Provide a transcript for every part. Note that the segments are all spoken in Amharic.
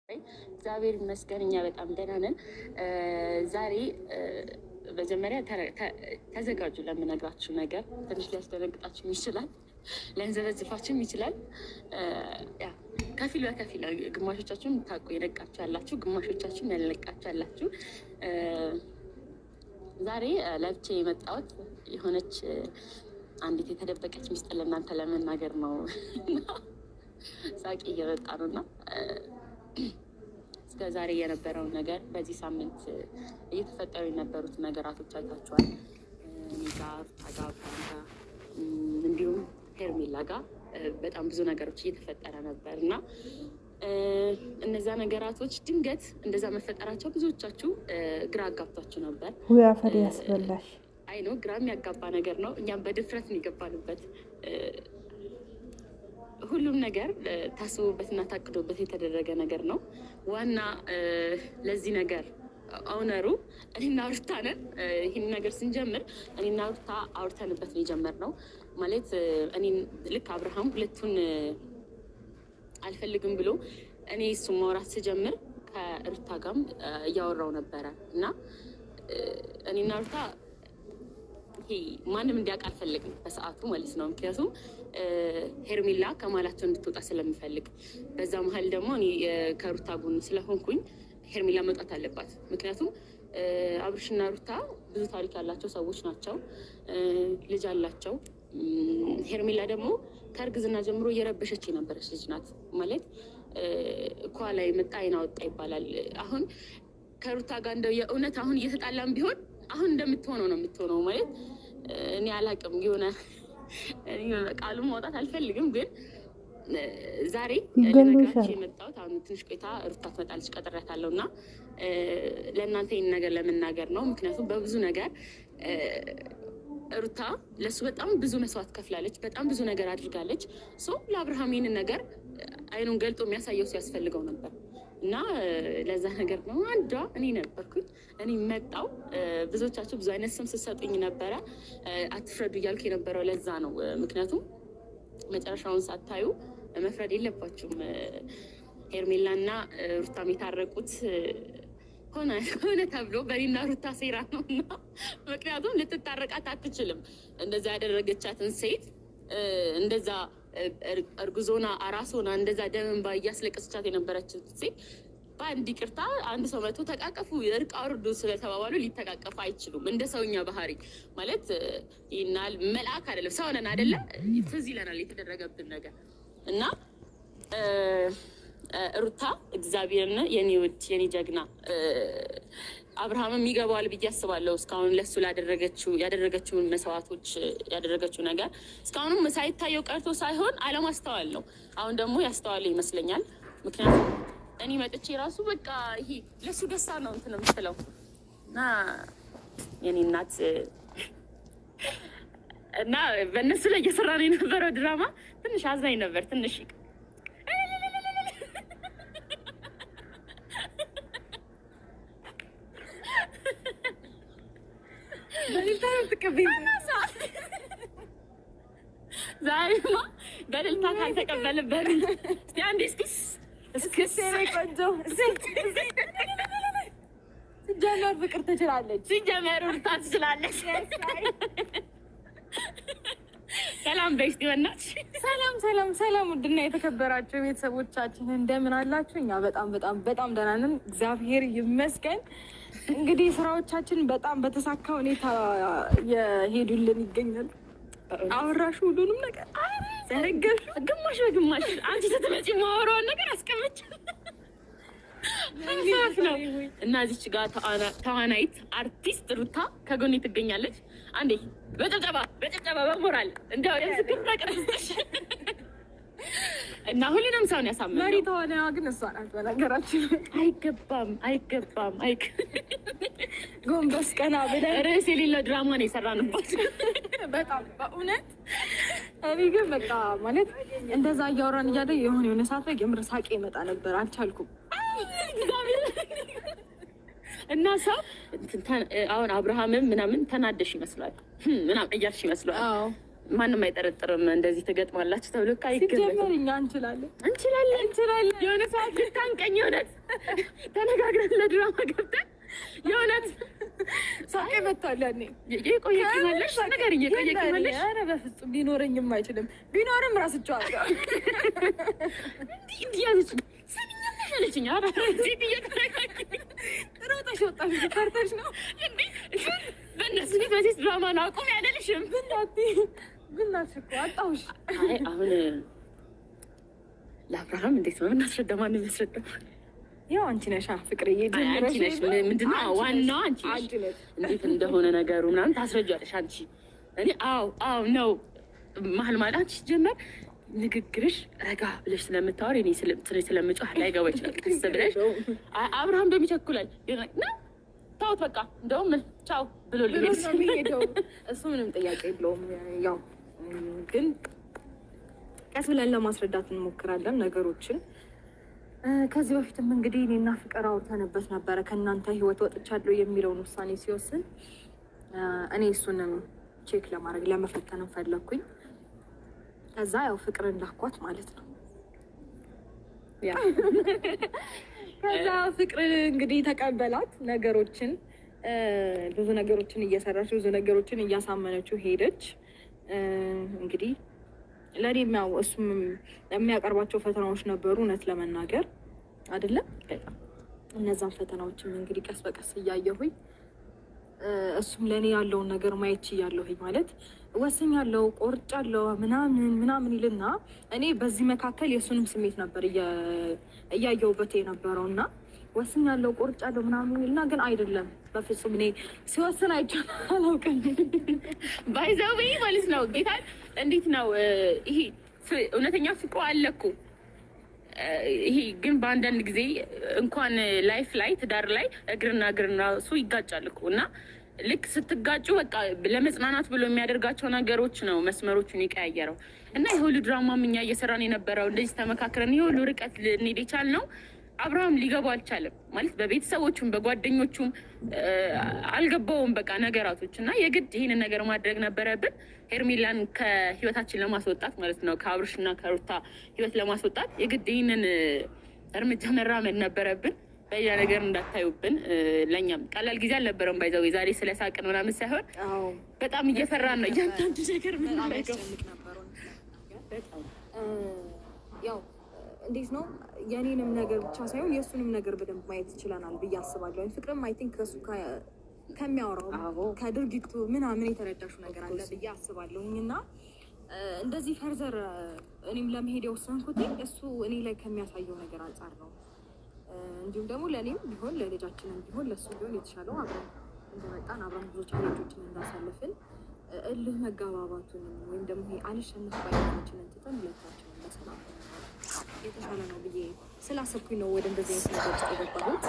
እግዚአብሔር ይመስገን እኛ በጣም ደህና ነን። ዛሬ መጀመሪያ ተዘጋጁ ለምነግራችሁ ነገር። ትንሽ ሊያስደነግጣችሁም ይችላል፣ ሊያንዘበዝፋችሁም ይችላል። ከፊል በከፊል ግማሾቻችሁን ታውቁ የነቃችሁ ያላችሁ፣ ግማሾቻችሁን ያልነቃችሁ ያላችሁ። ዛሬ ለብቻ የመጣሁት የሆነች አንዲት የተደበቀች ሚስጥር ለእናንተ ለመናገር ነው። ሳቂ እየመጣ ነው እና እስከ ዛሬ የነበረውን ነገር በዚህ ሳምንት እየተፈጠሩ የነበሩት ነገራቶች አይታችኋል። እኔ ጋር እንዲሁም ሄርሜላ ጋር በጣም ብዙ ነገሮች እየተፈጠረ ነበር እና እነዛ ነገራቶች ድንገት እንደዛ መፈጠራቸው ብዙዎቻችሁ ግራ አጋብቷችሁ ነበር። አፈር ያስበላሽ። አይ ነው ግራ የሚያጋባ ነገር ነው። እኛም በድፍረት ነው የገባንበት። ሁሉም ነገር ታስቦበትና ታቅዶበት የተደረገ ነገር ነው። ዋና ለዚህ ነገር ኦነሩ እኔና ሩታ ነን። ይህን ነገር ስንጀምር እኔና ሩታ አውርተንበት ነው የጀመርነው። ማለት እኔ ልክ አብርሃም ሁለቱን አልፈልግም ብሎ እኔ እሱ ማውራት ስጀምር ከሩታ ጋርም እያወራው ነበረ እና እኔና ሩታ ማንም እንዲያውቅ አልፈልግም በሰዓቱ ማለት ነው። ምክንያቱም ሄርሜላ ከማላቸው እንድትወጣ ስለምፈልግ፣ በዛ መሀል ደግሞ እኔ ከሩታ ጎን ስለሆንኩኝ ሄርሜላ መውጣት አለባት። ምክንያቱም አብርሽና ሩታ ብዙ ታሪክ ያላቸው ሰዎች ናቸው፣ ልጅ አላቸው። ሄርሜላ ደግሞ ከእርግዝና ጀምሮ እየረበሸች የነበረች ልጅ ናት። ማለት እኳ ላይ መጣ አይና ወጣ ይባላል። አሁን ከሩታ ጋር እንደው የእውነት አሁን እየተጣላም ቢሆን አሁን እንደምትሆነው ነው የምትሆነው። ማለት እኔ አላቅም፣ የሆነ ቃሉ ማውጣት አልፈልግም፣ ግን ዛሬ ለነገራችሁ የመጣሁት አሁን ትንሽ ቆይታ ሩታ ትመጣለች፣ ቀጥሬያታለሁ እና ለእናንተ ይህን ነገር ለመናገር ነው። ምክንያቱም በብዙ ነገር ሩታ ለእሱ በጣም ብዙ መስዋዕት ከፍላለች፣ በጣም ብዙ ነገር አድርጋለች። ለአብርሃም ይህንን ነገር አይኑን ገልጦ የሚያሳየው ሰው ያስፈልገው ነበር እና ለዛ ነገር ነው አንዷ እኔ ነበርኩኝ። እኔ መጣው። ብዙዎቻችሁ ብዙ አይነት ስም ስትሰጡኝ ነበረ፣ አትፍረዱ እያልኩ የነበረው ለዛ ነው። ምክንያቱም መጨረሻውን ሳታዩ መፍረድ የለባችሁም። ሄርሜላና ሩታም የታረቁት ሆነ ተብሎ በኔና ሩታ ሴራ ነው እና ምክንያቱም ልትታረቃት አትችልም። እንደዛ ያደረገቻትን ሴት እንደዛ እርጉዞና አራሶና እንደዛ ደምንባ እያስለቀሰቻት የነበረችን ሴት በአንድ ይቅርታ አንድ ሰው መቶ ተቃቀፉ እርቅ አውርዱ ስለተባባሉ ሊተቃቀፉ አይችሉም። እንደ ሰውኛ ባህሪ ማለት ይናል መልአክ አይደለም፣ ሰው ነን አይደለ? ትዝ ይለናል የተደረገብን ነገር እና ሩታ እግዚአብሔርን የኔ ውድ የኔ ጀግና አብርሃምም ይገባዋል ብዬ አስባለሁ። እስካሁን ለሱ ያደረገችውን መስዋዕቶች ያደረገችው ነገር እስካሁንም ሳይታየው ቀርቶ ሳይሆን አለማስተዋል ነው። አሁን ደግሞ ያስተዋለ ይመስለኛል። ምክንያቱም እኔ መጥቼ ራሱ በቃ ይሄ ለሱ ደስታ ነው እንትን የምትለው እና የኔ እናት እና በእነሱ ላይ እየሰራ ነው የነበረው ድራማ ትንሽ አዝናኝ ነበር። ትንሽ ዛሬማ በልልታ ካልተቀበልበት እስቲ አንዴ እስኪስ ቆንጆ ሲጀመር ፍቅር ትችላለች፣ ሲጀመር ሩታ ትችላለች። ሰላም በስቲ ወናች። ሰላም ውድና የተከበራችሁ ቤተሰቦቻችን እንደምን አላችሁ? እኛ በጣም ደህና ነን፣ እግዚአብሔር ይመስገን። እንግዲህ ስራዎቻችን በጣም በተሳካ ሁኔታ የሄዱልን ይገኛል። አወራሹ ሁሉንም ነገር ዘረገሹ ግማሽ በግማሽ አንቺ ስትመጪ ማወራውን ነገር አስቀምጭ ነው እና እዚች ጋር ተዋናይት አርቲስት ሩታ ከጎኔ ትገኛለች። አንዴ በጭብጨባ በሞራል እንደው የምስክር ተቀርጽሽ እና ሁሉንም ሰውን ያሳምነው መሪ ተዋናዋ ግን እሷ ናት። በነገራችን አይገባም ጎንበስ ቀና ብለን ርዕስ የሌለው ድራማ ነው የሰራንባት። በጣም በእውነት እኔ ግን በቃ ማለት እንደዛ እያወራን እያለ የሆነ ሰዓት ላይ የምር ሳቄ ይመጣ ነበር፣ አልቻልኩም። እና ሰው አሁን አብርሃምም ምናምን ተናደሽ ይመስላል ምናምን እያልሽ ይመስላል። ማንም አይጠረጥርም እንደዚህ ትገጥማላችሁ ተብሎ ሲጀመር እኛ እንችላለን የሆነ ሰዓት ልታንቀኝ የሆነት ተነጋግረን ለድራማ ገብተን የሆነት ሳቄ መጥቷል። ያኔ የቆየ ቂመለሽ ነገር እየቆየ ቂመለሽ ኧረ በፍጹም ሊኖረኝም አይችልም። ቢኖርም ራስቸዋለሁ እንዲህ ያለች ሰሚኛለሽ አለችኝ። ኧረ ሴት እየተረጋጋኝ ሮጠሽ ወጣሽ ፈርተሽ ነው እንዴ? በእነሱ ፊት በዚህ ድራማን አቁም ያለልሽም ብናትሽ እኮ አጣሁሽ። አይ አሁን ለአብርሃም እንዴት ነው እናስረዳ? ማንም ያስረዳ? ያው አንቺ ነሽ ፍቅርዬ፣ አንቺ ነሽ። ምንድነው ዋናው አንቺ ነሽ። እንዴት እንደሆነ ነገሩ ምናምን ታስረጃለሽ አንቺ። እኔ አዎ ነው መሀል አንቺ ጀመር ንግግርሽ ረጋ ብለሽ ስለምታወሪ እኔ ስለምጮህ ላይገባ ይችላል። ደስ ብለሽ አብርሃም እንደሚቸኩላል ና ታውት በቃ እንደውም ቻው ብሎ ሄደው እሱ ምንም ጥያቄ የለውም። ያው ግን ቀስ ብለን ለማስረዳት እንሞክራለን ነገሮችን። ከዚህ በፊትም እንግዲህ እኔና ፍቅር አውርተንበት ነበረ። ከእናንተ ህይወት ወጥቻለሁ የሚለውን ውሳኔ ሲወስን እኔ እሱንም ቼክ ለማድረግ ለመፈተንም ፈለግኩኝ። ከዛ ያው ፍቅር እንዳኳት ማለት ነው። ከዛ ፍቅር እንግዲህ ተቀበላት ነገሮችን፣ ብዙ ነገሮችን እየሰራች ብዙ ነገሮችን እያሳመነችው ሄደች። እንግዲህ ለእኔም ያው እሱም የሚያቀርባቸው ፈተናዎች ነበሩ እውነት ለመናገር አይደለም። እነዛን ፈተናዎችም እንግዲህ ቀስ በቀስ እያየሁኝ እሱም ለእኔ ያለውን ነገር ማየት ችያለሁኝ። ማለት ወስኛለሁ፣ ቆርጫለሁ ምናምን ይልና እኔ በዚህ መካከል የእሱንም ስሜት ነበር እያየሁበት የነበረው እና ወስኛለሁ፣ ቆርጫለሁ ምናምን ይልና ግን አይደለም በፍጹም እኔ ሲወስን አይቻል አላውቅም። ባይዘዊ ማለት ነው ጌታ እንዴት ነው ይሄ እውነተኛ ፍቅሩ አለ እኮ። ይሄ ግን በአንዳንድ ጊዜ እንኳን ላይፍ ላይ ትዳር ላይ እግርና እሱ ይጋጫል እኮ እና ልክ ስትጋጩ በቃ ለመጽናናት ብሎ የሚያደርጋቸው ነገሮች ነው መስመሮቹን የቀያየረው። እና የሁሉ ድራማም እኛ እየሰራን የነበረው እንደዚህ ተመካክረን የሁሉ ርቀት ልንሄድ የቻልነው አብርሃም ሊገባው አልቻለም። ማለት በቤተሰቦቹም በጓደኞቹም አልገባውም በቃ ነገራቶች እና የግድ ይህንን ነገር ማድረግ ነበረብን ሄርሜላን ከህይወታችን ለማስወጣት ማለት ነው። ከአብርሽና ከሩታ ህይወት ለማስወጣት የግድ ይህንን እርምጃ መራመድ ነበረብን። በሌላ ነገር እንዳታዩብን። ለእኛም ቀላል ጊዜ አልነበረም። ባይዘው ዛሬ ስለሳቅን ምናምን ሳይሆን በጣም እየፈራን ነው እያንዳንዱ ነገር ምንላገው ያው እንዴት ነው የኔንም ነገር ብቻ ሳይሆን የእሱንም ነገር በደንብ ማየት ይችላናል ብዬ አስባለሁ። ፍቅርም አይ ቲንክ ከእሱ ከሚያወራው ከድርጊቱ ምናምን የተረዳሽው ነገር አለ ብዬ አስባለሁኝ። እና እንደዚህ ፈርዘር እኔም ለመሄድ የወሰንኩት እሱ እኔ ላይ ከሚያሳየው ነገር አንጻር ነው። እንዲሁም ደግሞ ለእኔም ቢሆን ለልጃችንም ቢሆን ለእሱ ቢሆን የተሻለው አብረን እንደመጣን አብረን ብዙ ቻሌንጆችን እንዳሳለፍን እልህ መጋባባቱንም ወይም ደግሞ ይሄ አልሸነፍ ባይነታችንን ትተን ሁለታችንን በሰላም የተሻለ ነው ብዬ ስላሰብኩኝ ነው ወደ እንደዚህ አይነት ነገር ውስጥ የገባሁት።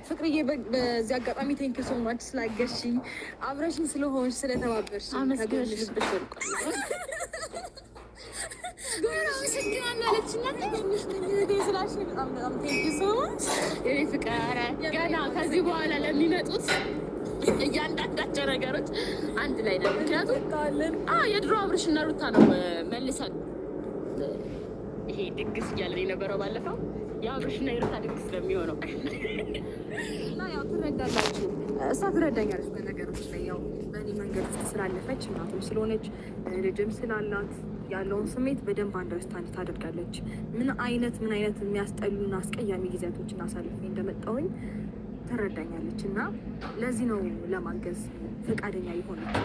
ፍቅርዬ በዚህ አጋጣሚ ቴንክ ዩ ሶ ማች ስላገዝሽኝ፣ አብረሽኝ ስለሆንሽ፣ ስለተባበርሽኝ አመስግነሽ ገና ከዚህ በኋላ ለሚመጡት እያንዳንዳቸው ነገሮች አንድ ላይ ነው። ምክንያቱም የድሮ አብርሽና ሩታ ነው መልሰን ይሄ ድግስ እያለን የነበረው ባለፈው የአብርሽና የሩታ ድግስ ስለሚሆነው እና ያው ትረዳላችሁ። እሷ ትረዳኛለች በነገሮች ላይ ያው በእኔ መንገድ ውስጥ ስላለፈች እናቱም ስለሆነች ልጅም ስላላት ያለውን ስሜት በደንብ አንደርስታንድ ታደርጋለች። ምን አይነት የሚያስጠሉና አስቀያሚ ጊዜያቶችን አሳልፌ እንደመጣሁኝ ትረዳኛለች እና ለዚህ ነው ለማገዝ ፈቃደኛ የሆነች።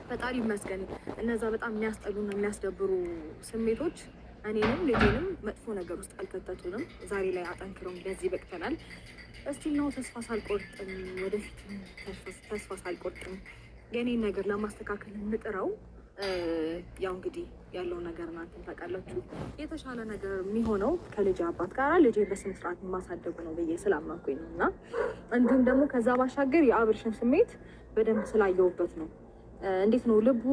ፈጣሪ ይመስገን። እነዛ በጣም የሚያስጠሉና የሚያስደብሩ ስሜቶች እኔንም ልጄንም መጥፎ ነገር ውስጥ አልከተቱንም። ዛሬ ላይ አጠንክረው ለዚህ በቅተናል። እስቲ ነው ተስፋ ሳልቆርጥም ወደፊት ተስፋ ሳልቆርጥም የኔን ነገር ለማስተካከል የምጥረው። ያው እንግዲህ ያለው ነገር እናንተም ታውቃላችሁ። የተሻለ ነገር የሚሆነው ከልጅ አባት ጋር ልጄ በስነ ስርዓት ማሳደጉ ነው ብዬ ስላመንኩኝ ነው እና እንዲሁም ደግሞ ከዛ ባሻገር የአብርሽን ስሜት በደንብ ስላየውበት ነው። እንዴት ነው ልቡ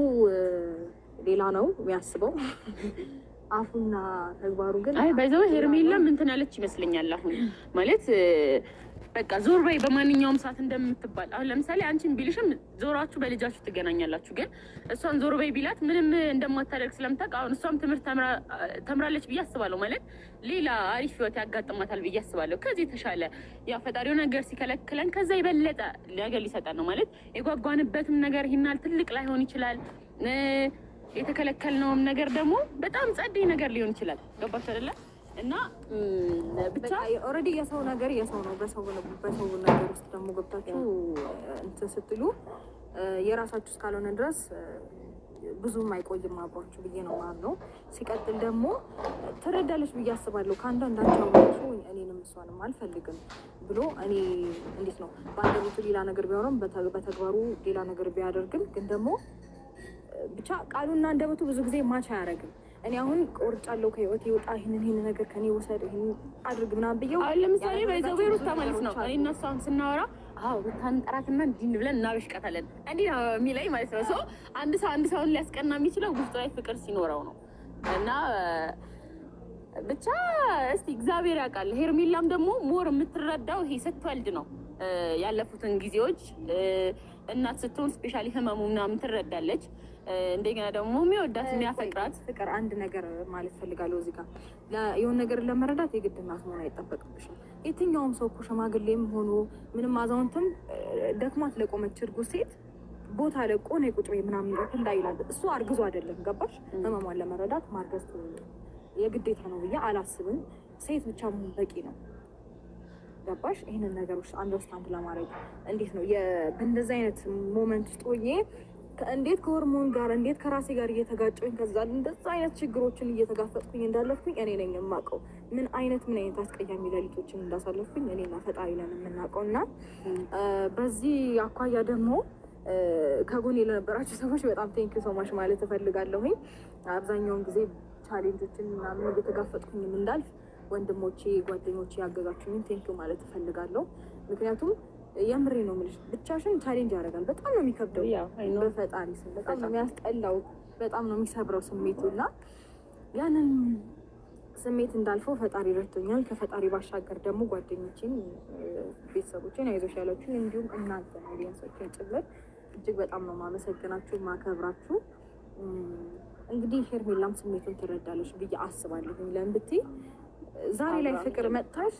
ሌላ ነው የሚያስበው አፉና ተግባሩ ግን አይ ባይዘው ሄርሜላ ምን ትናለች ይመስለኛል። አሁን ማለት በቃ ዞር በይ በማንኛውም ሰዓት እንደምትባል። አሁን ለምሳሌ አንቺን ቢልሽም ዞራችሁ በልጃችሁ ትገናኛላችሁ። ግን እሷን ዞር በይ ቢላት ምንም እንደማታደርግ ስለምታውቅ አሁን እሷም ትምህርት ተምራለች ብዬ አስባለሁ። ማለት ሌላ አሪፍ ህይወት ያጋጥማታል ብዬ አስባለሁ። ከዚህ የተሻለ ያው ፈጣሪው ነገር ሲከለክለን ከዛ የበለጠ ነገር ሊሰጠን ነው። ማለት የጓጓንበትም ነገር ይህናል ትልቅ ላይሆን ይችላል። የተከለከልነውም ነገር ደግሞ በጣም ጸደይ ነገር ሊሆን ይችላል። ገባችሁ አይደለ? እና ብቻ ኦልሬዲ የሰው ነገር የሰው ነው። በሰው ነገር ውስጥ ደግሞ ገብታችሁ እንትን ስትሉ የራሳችሁ እስካልሆነ ድረስ ብዙም አይቆይም አብሯችሁ ብዬ ነው የማምነው። ሲቀጥል ደግሞ ትረዳለች ብዬ አስባለሁ። ከአንዳንዳቸው እኔንም እሷንም አልፈልግም ብሎ እኔ እንዴት ነው በአንደበቱ ሌላ ነገር ቢሆንም በተግባሩ ሌላ ነገር ቢያደርግም ግን ደግሞ ብቻ ቃሉና አንደበቱ ብዙ ጊዜ ማች አያደርግም። እኔ አሁን ቆርጫለሁ ከህይወት ይወጣ ይሄን ነገር ከኔ ወሰድ ይሄን አድርግ ምናምን ብየው አሁን ለምሳሌ በዛው ሩታ ማለት ነው እኔ እና እሷን ስናወራ ሩታን ጠራትና እንዲህ ብለን እናበሽቀታለን እንዲህ ነው የሚለኝ ማለት ነው። ሶ አንድ ሰውን ሊያስቀና የሚችለው ውስጡ ላይ ፍቅር ሲኖረው ነው። እና ብቻ እስቲ እግዚአብሔር ያውቃል። ሄርሜላም ደግሞ ሞር የምትረዳው ይሄ ስትወልድ ነው። ያለፉትን ጊዜዎች እናት ስትሆን ስፔሻሊ ህመሙ ምናምን ትረዳለች። እንደገና ደግሞ የሚወዳት የሚያፈቅራት ፍቅር አንድ ነገር ማለት ፈልጋለሁ እዚህ ጋር የሆነ ነገር ለመረዳት የግድ እናት መሆን አይጠበቅብሽም። የትኛውም ሰው እኮ ሽማግሌም ሆኖ ምንም አዛውንትም ደክማት ለቆመች እርጉዝ ሴት ቦታ ለቆ ነው ቁጭ ወይ ምናምን እንዳይላል። እሱ አርግዞ አይደለም ገባሽ? ህመሟን ለመረዳት ማርገዝ የግዴታ ነው ብዬ አላስብም። ሴት ብቻ በቂ ነው ገባሽ? ይሄንን ነገሮች አንደርስታንድ ለማድረግ እንዴት ነው በእንደዚህ አይነት ሞመንት ውስጥ ሆኜ እንዴት ከሆርሞን ጋር እንዴት ከራሴ ጋር እየተጋጨሁኝ ከዛ እንደዛ አይነት ችግሮችን እየተጋፈጥኩኝ እንዳለፍኩኝ እኔ ነኝ የማውቀው። ምን አይነት አስቀያሚ ሌሊቶችን እንዳሳለፍኩኝ እኔና ፈጣሪ ነን የምናውቀው። እና በዚህ አኳያ ደግሞ ከጎኔ ለነበራችሁ ሰዎች በጣም ቴንኪው ሶ ማች ማለት እፈልጋለሁኝ። አብዛኛውን ጊዜ ቻሌንጆችን ምናምን እየተጋፈጥኩኝም እንዳልፍ ወንድሞቼ ጓደኞቼ ያገዛችሁኝ ቴንኪው ማለት እፈልጋለሁ። ምክንያቱም የምሬ ነው የምልሽ ብቻሽን ቻሌንጅ ያደርጋል። በጣም ነው የሚከብደው። በፈጣሪ ስም በጣም ነው የሚያስጠላው። በጣም ነው የሚሰብረው ስሜቱ እና ያንን ስሜት እንዳልፈው ፈጣሪ ረድቶኛል። ከፈጣሪ ባሻገር ደግሞ ጓደኞቼን፣ ቤተሰቦቼን አይዞሽ ያላችሁን እንዲሁም እናንተ ነው ሊያንሶችን ጭምር እጅግ በጣም ነው ማመሰግናችሁ ማከብራችሁ። እንግዲህ ሄርሜላም ስሜቱን ትረዳለች ብዬ አስባለሁ። ለምን ብትይ ዛሬ ላይ ፍቅር መጥታሽ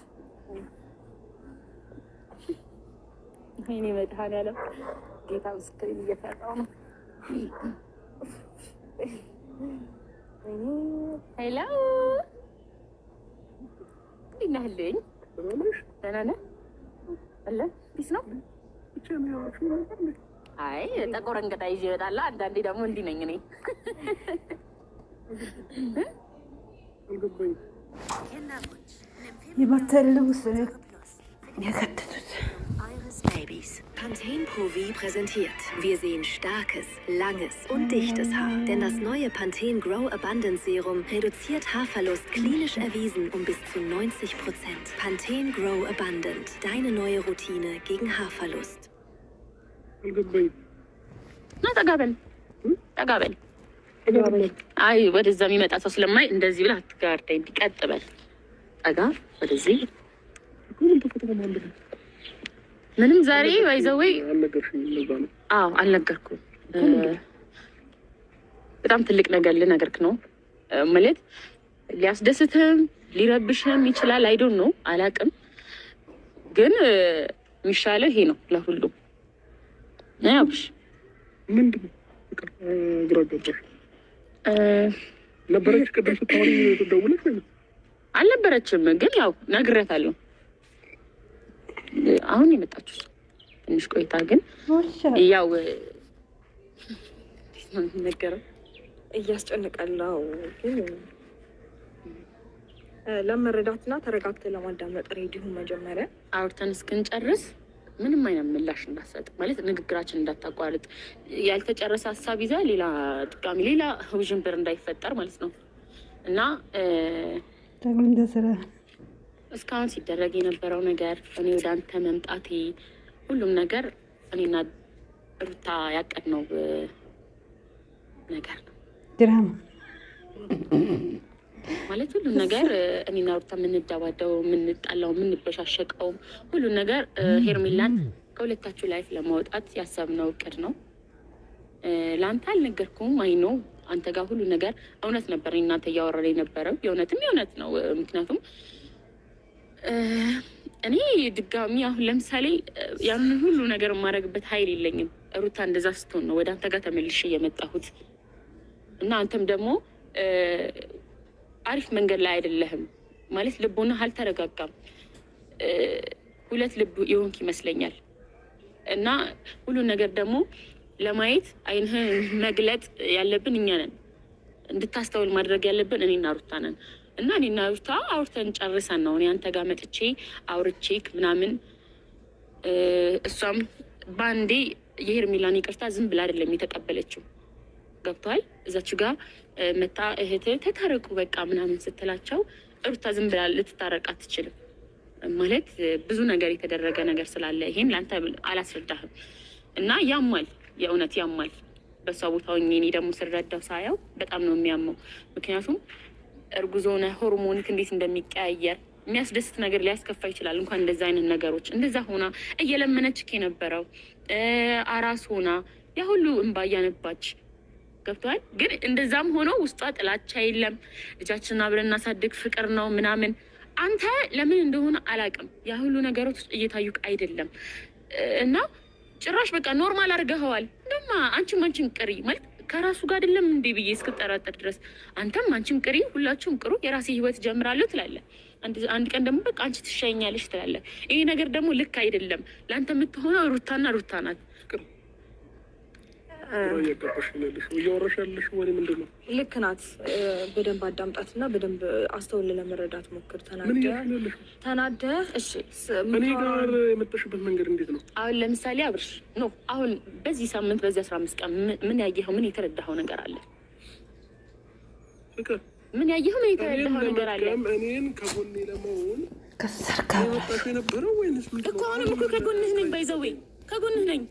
እኔ መድኃኒዓለም ጌታ ምስክሬን እየፈራሁ ነው። ሄሎ እንዴት ነህልኝ? ደህና ነህ? አለ ቢስ ነው። አይ ጠቆር እንግዳ ይዤ እመጣለሁ። አንዳንዴ ደግሞ እንዲህ ነኝ እኔ። የባተለው ስለ የከተቱት Babys. Pantene Pro V präsentiert. Wir sehen starkes, langes und dichtes Haar. Denn das neue Pantene Grow Abundance Serum reduziert Haarverlust klinisch erwiesen um bis zu 90%. Pantene Grow Abundant. Deine neue Routine gegen Haarverlust. Na, ጠጋበል አይ ወደዛ የሚመጣ ሰው ስለማይ እንደዚህ ብለህ አትጋርደኝ። ቀጥበል ጠጋ ወደዚህ ምንም ዛሬ ወይዘውይ አልነገርኩም። በጣም ትልቅ ነገር ልነግርህ ነው ማለት ሊያስደስትህም ሊረብሽህም ይችላል። አይዶን ነው አላውቅም፣ ግን የሚሻለው ይሄ ነው ለሁሉም። ያውሽ ምንድን ነው ግራ ገባሽ ነበረች ቅድም ስታወሪ ደውለሽ አልነበረችም፣ ግን ያው ነግሬያታለሁ። አሁን የመጣችሁ ትንሽ ቆይታ ግን ያው ነገረው እያስጨነቀለው ግን ለመረዳትና ተረጋግተን ለማዳመጥ ሬዲዮ መጀመሪያ አውርተን እስክንጨርስ ምንም አይነት ምላሽ እንዳትሰጥ ማለት ንግግራችን እንዳታቋርጥ፣ ያልተጨረሰ ሀሳብ ይዛ ሌላ ጥቃሚ ሌላ ውዥንብር እንዳይፈጠር ማለት ነው። እና እስካሁን ሲደረግ የነበረው ነገር እኔ ወደ አንተ መምጣቴ ሁሉም ነገር እኔና ሩታ ያቀድነው ነገር ነው። ድራማ ማለት ሁሉን ነገር እኔና ሩታ የምንደባደበው፣ የምንጣላው፣ የምንበሻሸቀው ሁሉን ነገር ሄርሜላን ከሁለታችሁ ላይፍ ለማውጣት ያሰብነው እቅድ ነው። ለአንተ አልነገርኩም። አይኖ አንተ ጋር ሁሉ ነገር እውነት ነበር። እናንተ እያወራን የነበረው የእውነትም የእውነት ነው። ምክንያቱም እኔ ድጋሚ አሁን ለምሳሌ ያንን ሁሉ ነገር የማደርግበት ኃይል የለኝም። ሩታ እንደዛ ስትሆን ነው ወደ አንተ ጋር ተመልሼ የመጣሁት እና አንተም ደግሞ አሪፍ መንገድ ላይ አይደለህም ማለት ልቦና አልተረጋጋም። ሁለት ልብ የሆንክ ይመስለኛል እና ሁሉን ነገር ደግሞ ለማየት አይንህን መግለጥ ያለብን እኛ ነን። እንድታስተውል ማድረግ ያለብን እኔና ሩታ ነን እና እኔና ሩታ አውርተን ጨርሰን ነው እኔ አንተ ጋር መጥቼ አውርቼክ ምናምን እሷም ባንዴ የሄርሜላን ይቅርታ ዝም ብላ አይደለም የተቀበለችው። ገብቷል። እዛች ጋር መታ እህት ተታረቁ በቃ ምናምን ስትላቸው ሩታ ዝም ብላ ልትታረቅ አትችልም። ማለት ብዙ ነገር የተደረገ ነገር ስላለ ይሄን ለአንተ አላስረዳህም እና ያማል፣ የእውነት ያማል። በሷ ቦታ ሆኜ እኔ ደግሞ ስረዳው ሳያው በጣም ነው የሚያመው። ምክንያቱም እርጉዝ ሆነ ሆርሞኒክ እንዴት እንደሚቀያየር የሚያስደስት ነገር ሊያስከፋ ይችላል። እንኳን እንደዛ አይነት ነገሮች እንደዛ ሆና እየለመነችክ የነበረው አራስ ሆና ያ ሁሉ እንባ እያነባች ገብቷል። ግን እንደዛም ሆኖ ውስጧ ጥላቻ የለም። ልጃችንን አብረን እናሳድግ ፍቅር ነው ምናምን። አንተ ለምን እንደሆነ አላውቅም ያ ሁሉ ነገሮች እየታዩክ አይደለም እና ጭራሽ በቃ ኖርማል አድርገኸዋል። እንደማ አንቺም ቅሪ ማለት ከራሱ ጋር አይደለም እንዴ ብዬ እስክጠራጠር ድረስ አንተም አንቺም ቅሪ፣ ሁላችሁም ቅሩ፣ የራሴ ህይወት ጀምራለሁ ትላለህ። አንድ ቀን ደግሞ በቃ አንቺ ትሻኛለሽ ትላለህ። ይሄ ነገር ደግሞ ልክ አይደለም። ለአንተ የምትሆነው ሩታና ሩታ ናት። እያወራሽ ያለሽ ወሬ ምንድን ነው? ልክ ናት። በደንብ አዳምጣትና በደንብ አስተውል ለመረዳት ሞክር። ተናደህ እሺ፣ እኔ ጋር የመጣሽበት መንገድ እንዴት ነው? አሁን ለምሳሌ አብርሽ ነው አሁን በዚህ ሳምንት በዚህ 15 ቀን ምን ያየኸው ምን የተረዳኸው ነገር አለ? ምን ያየኸው ምን የተረዳኸው ነገር አለ? እኔን ከጎኔ ለመሆን ከሰርካ የመጣሽ የነበረው ወይንስ ምንድን ነው? እኮ አሁንም እኮ ከጎንህ ነኝ፣ ባይዘዌ ከጎንህ ነኝ።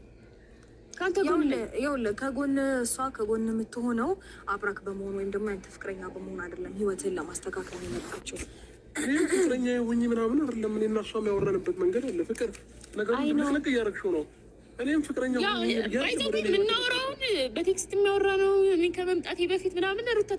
ይኸውልህ ከጎን እሷ ከጎን የምትሆነው አብራክ በመሆን ወይም ደግሞ ያንተ ፍቅረኛ በመሆን አይደለም። ህይወትን ለማስተካከል የመጣችው ፍቅረኛ ሁኚ ምናምን አይደለም። እኔ እና እሷ ያወራንበት መንገድ አለ። ፍቅር ነገሩን ልክ እያደረግሽው ነው። እኔም ፍቅረኛ የምናወራውን በቴክስት የሚያወራ ነው። እኔ ከመምጣቴ በፊት ምናምን ሩታ